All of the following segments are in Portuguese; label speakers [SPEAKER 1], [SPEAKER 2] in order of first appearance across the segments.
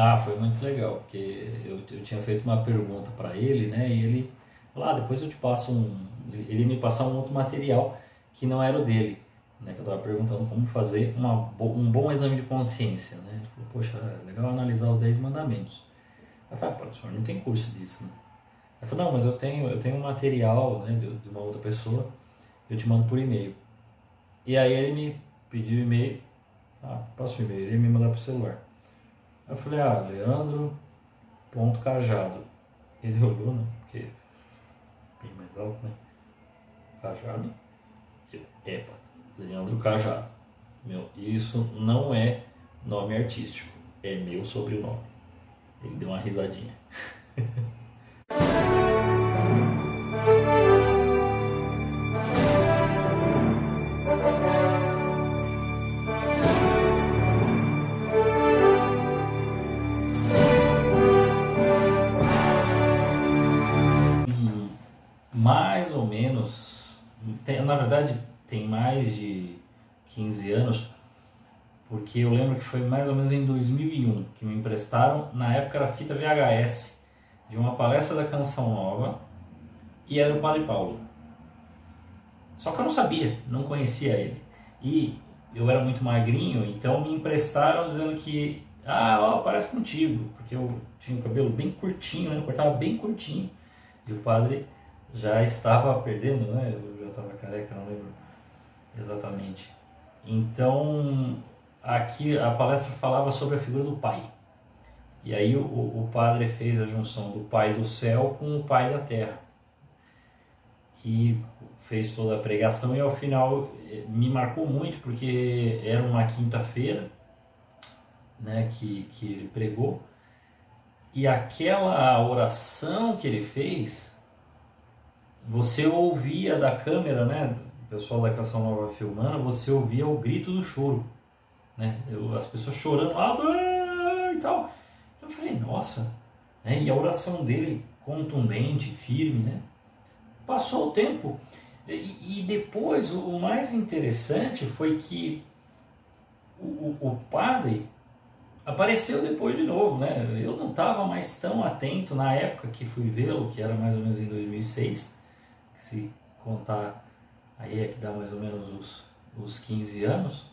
[SPEAKER 1] Ah, foi muito legal, porque eu tinha feito uma pergunta para ele, né? E ele falou, depois eu te passo ele me passar um outro material que não era o dele, né? Que eu estava perguntando como fazer um bom exame de consciência, né? Ele falou, poxa, é legal analisar os 10 mandamentos. Aí eu falei, pô, o senhor não tem curso disso, né? Ele falou, não, mas eu tenho um material, né, de uma outra pessoa, eu te mando por e-mail. E aí ele me pediu o e-mail, passa o e-mail, ele me mandar pro celular. Aí eu falei, Leandro.cajado. Ele olhou, né? Porque bem mais alto, né? Cajado. Epa, Leandro Cajado. Meu, isso não é nome artístico, é meu sobrenome. Ele deu uma risadinha. Mais ou menos, na verdade tem mais de 15 anos, porque eu lembro que foi mais ou menos em 2001 que me emprestaram, na época era fita VHS, de uma palestra da Canção Nova, e era o Padre Paulo. Só que eu não sabia, não conhecia ele. E eu era muito magrinho, então me emprestaram dizendo que, parece contigo, porque eu tinha o cabelo bem curtinho, né? Eu cortava bem curtinho, e o padre já estava perdendo, né? Eu já estava careca, não lembro exatamente. Então, aqui a palestra falava sobre a figura do pai. E aí o padre fez a junção do pai do céu com o pai da terra. E fez toda a pregação e ao final me marcou muito, porque era uma quinta-feira, né, que ele pregou. E aquela oração que ele fez, você ouvia da câmera, né, o pessoal da Canção Nova filmando, você ouvia o grito do choro, né, as pessoas chorando alto e tal. Então eu falei, nossa, né, e a oração dele contundente, firme, né. Passou o tempo e depois o mais interessante foi que o padre apareceu depois de novo, né? Eu não estava mais tão atento na época que fui vê-lo, que era mais ou menos em 2006, que se contar aí é que dá mais ou menos os 15 anos,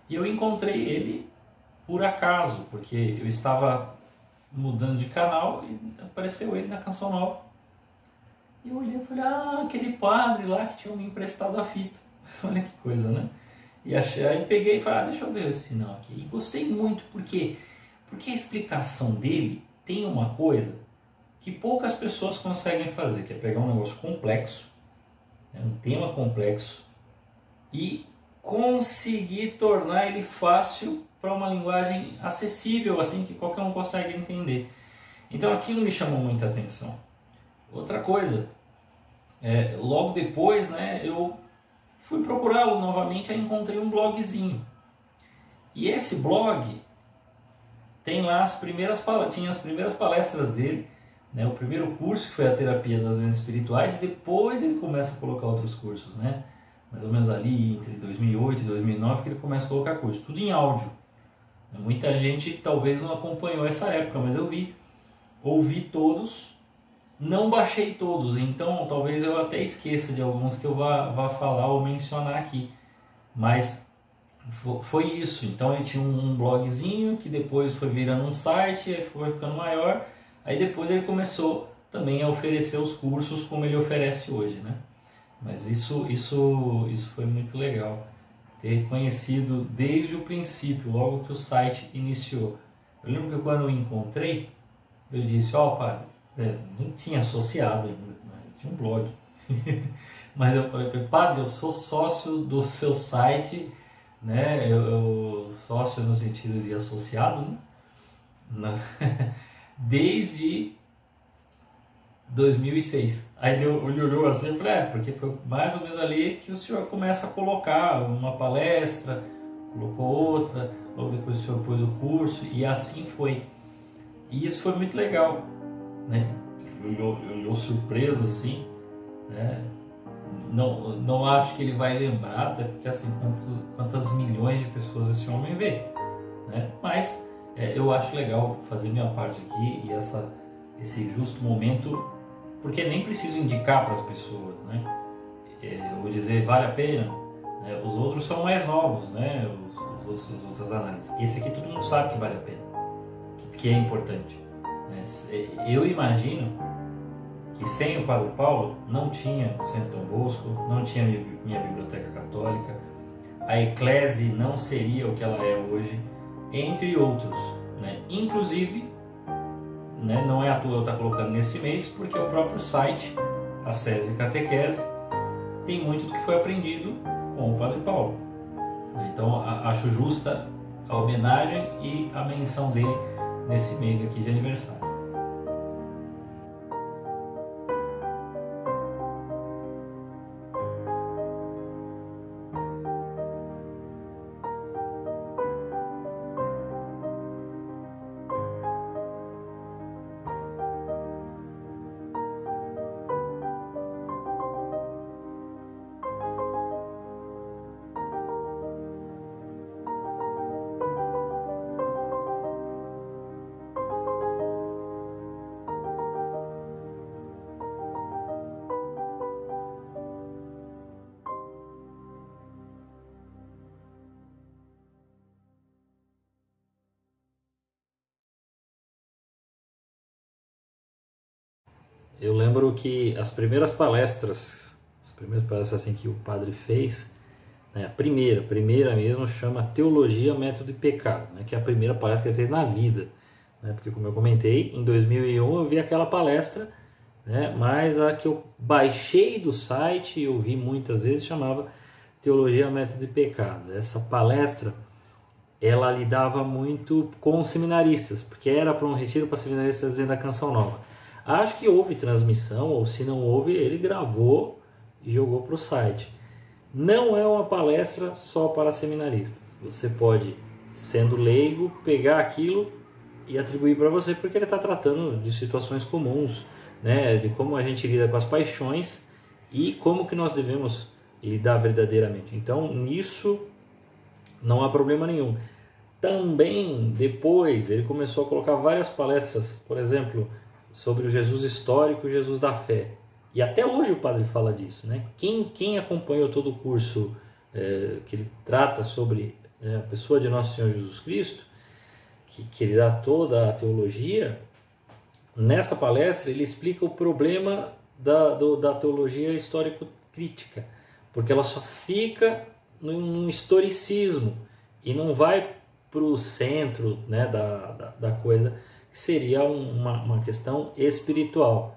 [SPEAKER 1] e eu encontrei ele por acaso, porque eu estava mudando de canal e apareceu ele na Canção Nova. E eu olhei e falei, aquele padre lá que tinha me emprestado a fita. Olha que coisa, né? E aí peguei e falei, deixa eu ver esse final aqui. E gostei muito, porque a explicação dele tem uma coisa que poucas pessoas conseguem fazer, que é pegar um negócio complexo, né, um tema complexo, e conseguir tornar ele fácil para uma linguagem acessível, assim, que qualquer um consegue entender. Então aquilo me chamou muita atenção. Outra coisa, logo depois, né, eu fui procurá-lo novamente e encontrei um blogzinho. E esse blog tem lá tinha as primeiras palestras dele, né, o primeiro curso que foi a terapia das doenças espirituais, e depois ele começa a colocar outros cursos, né, mais ou menos ali entre 2008 e 2009 que ele começa a colocar curso, tudo em áudio. Muita gente talvez não acompanhou essa época, mas eu ouvi todos. Não baixei todos, então talvez eu até esqueça de alguns que eu vá falar ou mencionar aqui. Mas foi isso. Então ele tinha um blogzinho que depois foi virando um site, aí foi ficando maior. Aí depois ele começou também a oferecer os cursos como ele oferece hoje, né? Mas isso foi muito legal. Ter conhecido desde o princípio, logo que o site iniciou. Eu lembro que quando eu encontrei, eu disse, padre, não tinha associado ainda, tinha um blog. Mas eu falei, padre, eu sou sócio do seu site, né? Eu sócio no sentido de associado, né? Desde 2006. Aí ele olhou assim e falei, porque foi mais ou menos ali que o senhor começa a colocar uma palestra, colocou outra, logo depois o senhor pôs o curso, e assim foi. E isso foi muito legal, né? Olhou surpreso assim, né? Não acho que ele vai lembrar, até porque assim, quantas milhões de pessoas esse homem vê, né? Mas eu acho legal fazer minha parte aqui e esse justo momento, porque nem preciso indicar para as pessoas, né? Eu vou dizer, vale a pena, né? Os outros são mais novos, né? As outras análises. Esse aqui todo mundo sabe que vale a pena, que é importante, né? Eu imagino que sem o Padre Paulo não tinha Santo Dom Bosco, não tinha minha biblioteca católica, a Eclésia não seria o que ela é hoje, entre outros, né? Inclusive, né, não é à toa eu estar colocando nesse mês, porque o próprio site, a SESI Catequese, tem muito do que foi aprendido com o Padre Paulo. Então acho justa a homenagem e a menção dele nesse mês aqui de aniversário. Eu lembro que as primeiras palestras assim que o padre fez, né, a primeira mesmo, chama Teologia, Método e Pecado, né, que é a primeira palestra que ele fez na vida, né, porque como eu comentei, em 2001 eu vi aquela palestra, né, mas a que eu baixei do site e ouvi muitas vezes chamava Teologia, Método e Pecado. Essa palestra, ela lidava muito com os seminaristas, porque era para um retiro para seminaristas dentro da Canção Nova. Acho que houve transmissão, ou se não houve, ele gravou e jogou para o site. Não é uma palestra só para seminaristas. Você pode, sendo leigo, pegar aquilo e atribuir para você, porque ele está tratando de situações comuns, né? De como a gente lida com as paixões e como que nós devemos lidar verdadeiramente. Então, nisso não há problema nenhum. Também, depois, ele começou a colocar várias palestras, por exemplo, sobre o Jesus histórico e o Jesus da fé. E até hoje o padre fala disso, né? Quem acompanhou todo o curso que ele trata sobre a pessoa de Nosso Senhor Jesus Cristo, que ele dá toda a teologia, nessa palestra ele explica o problema da teologia histórico-crítica, porque ela só fica num historicismo e não vai para o centro, né, da coisa, que seria uma questão espiritual.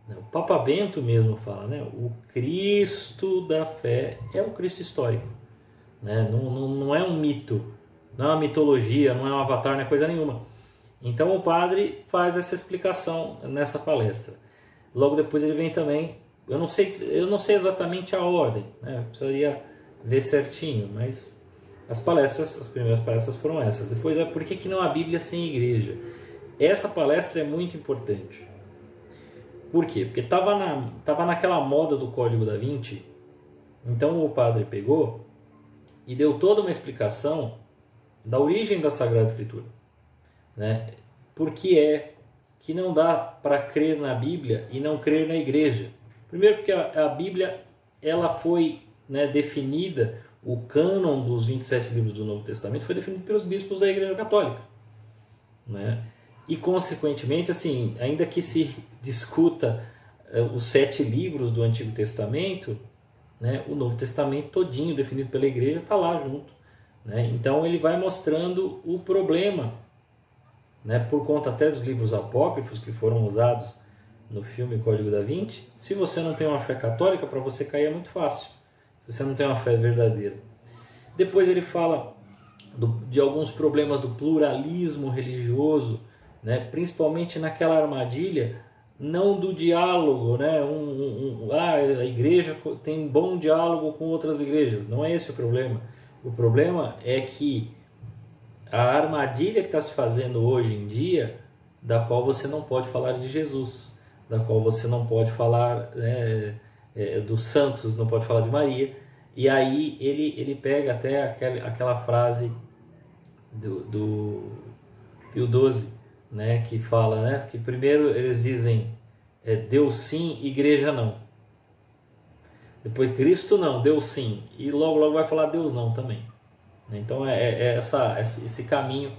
[SPEAKER 1] O Papa Bento mesmo fala, né, o Cristo da fé é o Cristo histórico, né, não é um mito, não é uma mitologia, não é um avatar, não é coisa nenhuma. Então o padre faz essa explicação nessa palestra. Logo depois ele vem também, eu não sei exatamente a ordem, né, precisaria ver certinho, mas as primeiras palestras foram essas. Depois por que não a Bíblia sem igreja? Essa palestra é muito importante. Por quê? Porque tava naquela moda do Código da Vinci, então o padre pegou e deu toda uma explicação da origem da Sagrada Escritura, né? Por que é que não dá para crer na Bíblia e não crer na igreja? Primeiro porque a Bíblia ela foi, né, definida, o cânon dos 27 livros do Novo Testamento foi definido pelos bispos da Igreja Católica, né? E consequentemente, assim, ainda que se discuta os 7 livros do Antigo Testamento, né, o Novo Testamento todinho definido pela Igreja está lá junto, né? Então ele vai mostrando o problema, né, por conta até dos livros apócrifos que foram usados no filme Código da Vinci. Se você não tem uma fé católica, para você cair é muito fácil, se você não tem uma fé verdadeira. Depois ele fala de alguns problemas do pluralismo religioso, né, principalmente naquela armadilha, não do diálogo, né, a igreja tem bom diálogo com outras igrejas. Não é esse o problema. O problema é que a armadilha que está se fazendo hoje em dia, da qual você não pode falar de Jesus, da qual você não pode falar, né, dos santos, não pode falar de Maria. E aí ele pega até aquela frase Pio XII, né, que fala, né, que primeiro eles dizem Deus sim, igreja não. Depois Cristo não, Deus sim. E logo vai falar Deus não também. Então esse caminho,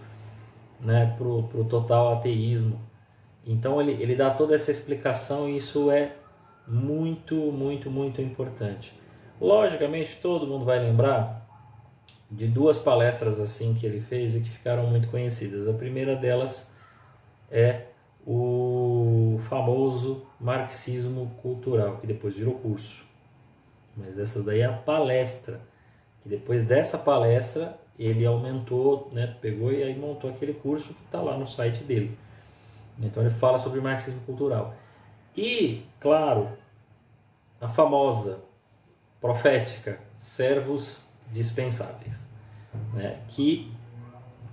[SPEAKER 1] né, pro total ateísmo. Então ele dá toda essa explicação e isso é muito, muito, muito importante. Logicamente todo mundo vai lembrar de duas palestras assim que ele fez e que ficaram muito conhecidas. A primeira delas é o famoso marxismo cultural, que depois virou curso. Mas essa daí é a palestra, que depois dessa palestra ele aumentou, né, pegou e aí montou aquele curso que está lá no site dele. Então ele fala sobre marxismo cultural. E, claro, a famosa profética servos dispensáveis, né, que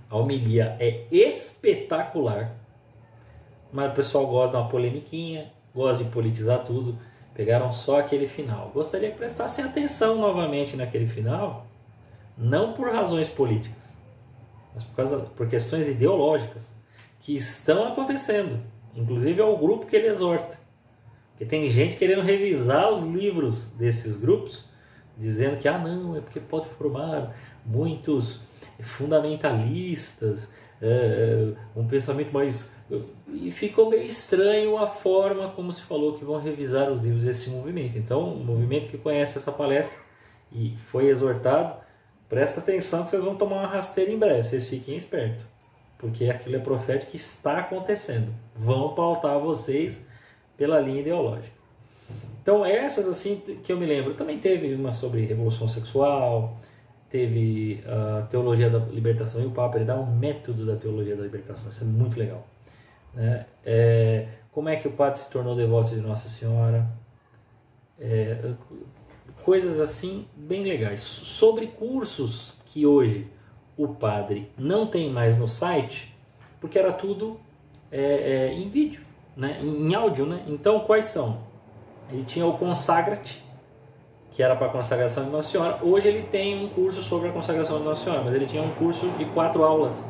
[SPEAKER 1] a homilia é espetacular, mas o pessoal gosta de uma polemiquinha, gosta de politizar tudo, pegaram só aquele final. Gostaria que prestassem atenção novamente naquele final, não por razões políticas, mas por questões ideológicas que estão acontecendo, inclusive ao grupo que ele exorta, porque tem gente querendo revisar os livros desses grupos, dizendo que não, é porque pode formar muitos fundamentalistas, um pensamento mais... E ficou meio estranho a forma como se falou que vão revisar os livros desse movimento. Então, o movimento que conhece essa palestra e foi exortado, presta atenção que vocês vão tomar uma rasteira em breve, vocês fiquem espertos, porque aquilo é profético que está acontecendo. Vão pautar vocês pela linha ideológica. Então, essas assim que eu me lembro. Também teve uma sobre revolução sexual, teve a teologia da libertação, e o Papa ele dá um método da teologia da libertação, isso é muito legal, né? Como é que o padre se tornou devoto de Nossa Senhora, coisas assim bem legais. Sobre cursos que hoje o padre não tem mais no site, porque era tudo em vídeo, né? Em áudio, né? Então quais são? Ele tinha o Consagra-te, que era para a consagração de Nossa Senhora. Hoje ele tem um curso sobre a consagração de Nossa Senhora, mas ele tinha um curso de 4 aulas,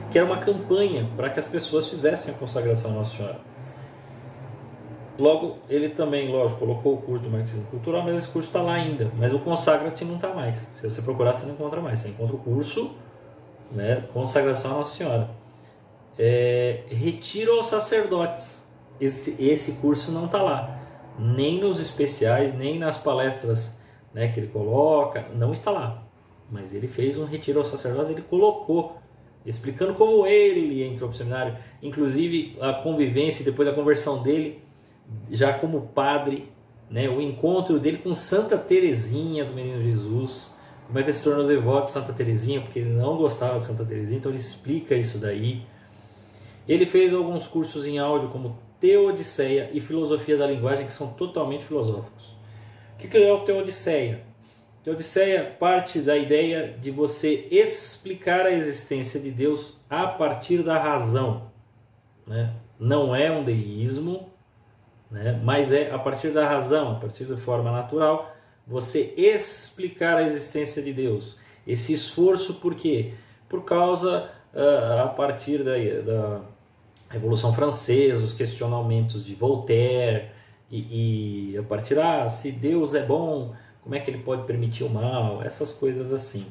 [SPEAKER 1] que era uma campanha para que as pessoas fizessem a consagração de Nossa Senhora. Logo, ele também, lógico, colocou o curso de marxismo cultural, mas esse curso está lá ainda. Mas o Consagra-te não está mais. Se você procurar, você não encontra mais. Você encontra o curso, né, Consagração a Nossa Senhora. Retiro aos sacerdotes. Esse curso não está lá. Nem nos especiais, nem nas palestras, né, que ele coloca. Não está lá. Mas ele fez um retiro aos sacerdotes, ele colocou, explicando como ele entrou para o seminário. Inclusive a convivência, depois a conversão dele, já como padre, né, o encontro dele com Santa Teresinha do Menino Jesus, como é que ele se tornou devoto de Santa Teresinha, porque ele não gostava de Santa Teresinha, então ele explica isso daí. Ele fez alguns cursos em áudio como Teodiceia e Filosofia da Linguagem, que são totalmente filosóficos. O que é o Teodiceia? Teodiceia parte da ideia de você explicar a existência de Deus a partir da razão, né? Não é um deísmo, né? Mas é a partir da razão, a partir da forma natural, você explicar a existência de Deus. Esse esforço por quê? Por causa, a partir da Revolução Francesa, os questionamentos de Voltaire, e a partir, se Deus é bom, como é que ele pode permitir o mal? Essas coisas assim.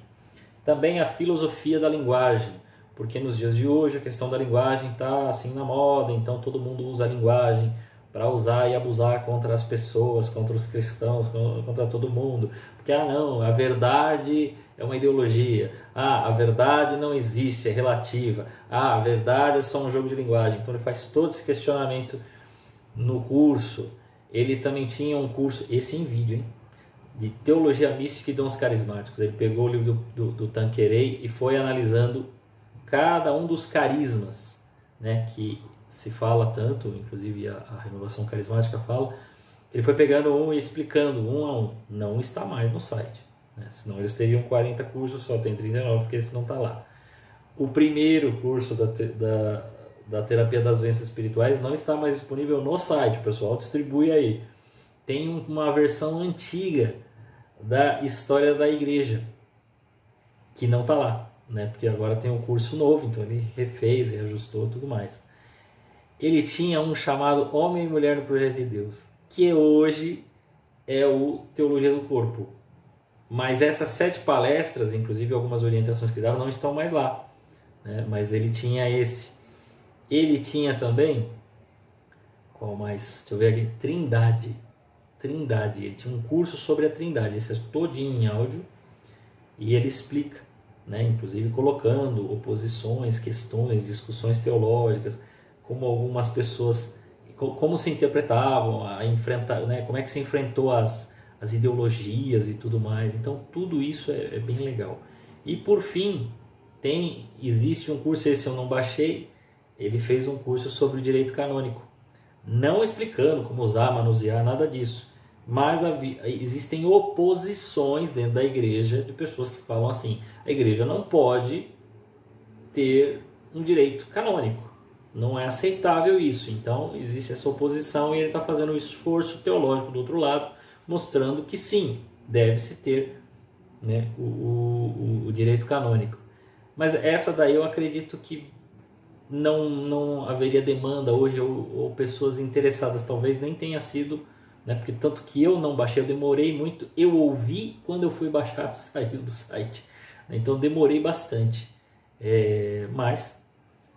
[SPEAKER 1] Também a filosofia da linguagem, porque nos dias de hoje a questão da linguagem está assim na moda, então todo mundo usa a linguagem para usar e abusar contra as pessoas, contra os cristãos, contra todo mundo. Porque, não, a verdade é uma ideologia. A verdade não existe, é relativa. A verdade é só um jogo de linguagem. Então ele faz todo esse questionamento no curso. Ele também tinha um curso, esse em vídeo, hein, de Teologia Mística e Dons Carismáticos. Ele pegou o livro do Tanqueray e foi analisando cada um dos carismas, né, que se fala tanto, inclusive a renovação carismática fala. Ele foi pegando um e explicando um a um. Não está mais no site, né? Senão eles teriam 40 cursos, só tem 39 porque esse não está lá. O primeiro curso da terapia das doenças espirituais não está mais disponível no site, o pessoal distribui aí. Tem uma versão antiga da história da igreja que não está lá. né? Porque agora tem um curso novo, então ele refez, reajustou tudo mais. Ele tinha um chamado Homem e Mulher no Projeto de Deus, que hoje é o Teologia do Corpo. Mas essas 7 palestras, inclusive algumas orientações que dava, não estão mais lá, né? Mas ele tinha esse. Ele tinha também, qual mais? Deixa eu ver aqui, Trindade. Ele tinha um curso sobre a Trindade, esse é todinho em áudio, e ele explica, né? Inclusive colocando oposições, questões, discussões teológicas, como algumas pessoas, como se interpretavam, a enfrentar, né? Como é que se enfrentou as ideologias e tudo mais. Então tudo isso é bem legal. E por fim, existe um curso, esse eu não baixei, ele fez um curso sobre o direito canônico, não explicando como usar, manusear, nada disso, mas existem oposições dentro da igreja de pessoas que falam assim: a igreja não pode ter um direito canônico, não é aceitável isso. Então existe essa oposição e ele está fazendo um esforço teológico do outro lado, mostrando que sim, deve-se ter, né, o direito canônico. Mas essa daí eu acredito que não haveria demanda hoje, ou pessoas interessadas, talvez nem tenha sido, né, porque tanto que eu não baixei, eu demorei muito, eu ouvi, quando eu fui baixar saiu do site, então demorei bastante, mas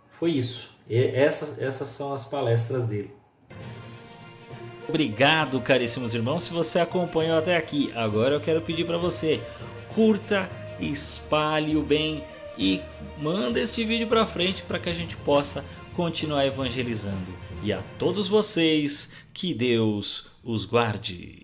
[SPEAKER 1] foi isso. Essas são as palestras dele. Obrigado, caríssimos irmãos, se você acompanhou até aqui. Agora eu quero pedir para você: curta, espalhe o bem e manda esse vídeo para frente para que a gente possa continuar evangelizando. E a todos vocês, que Deus os guarde.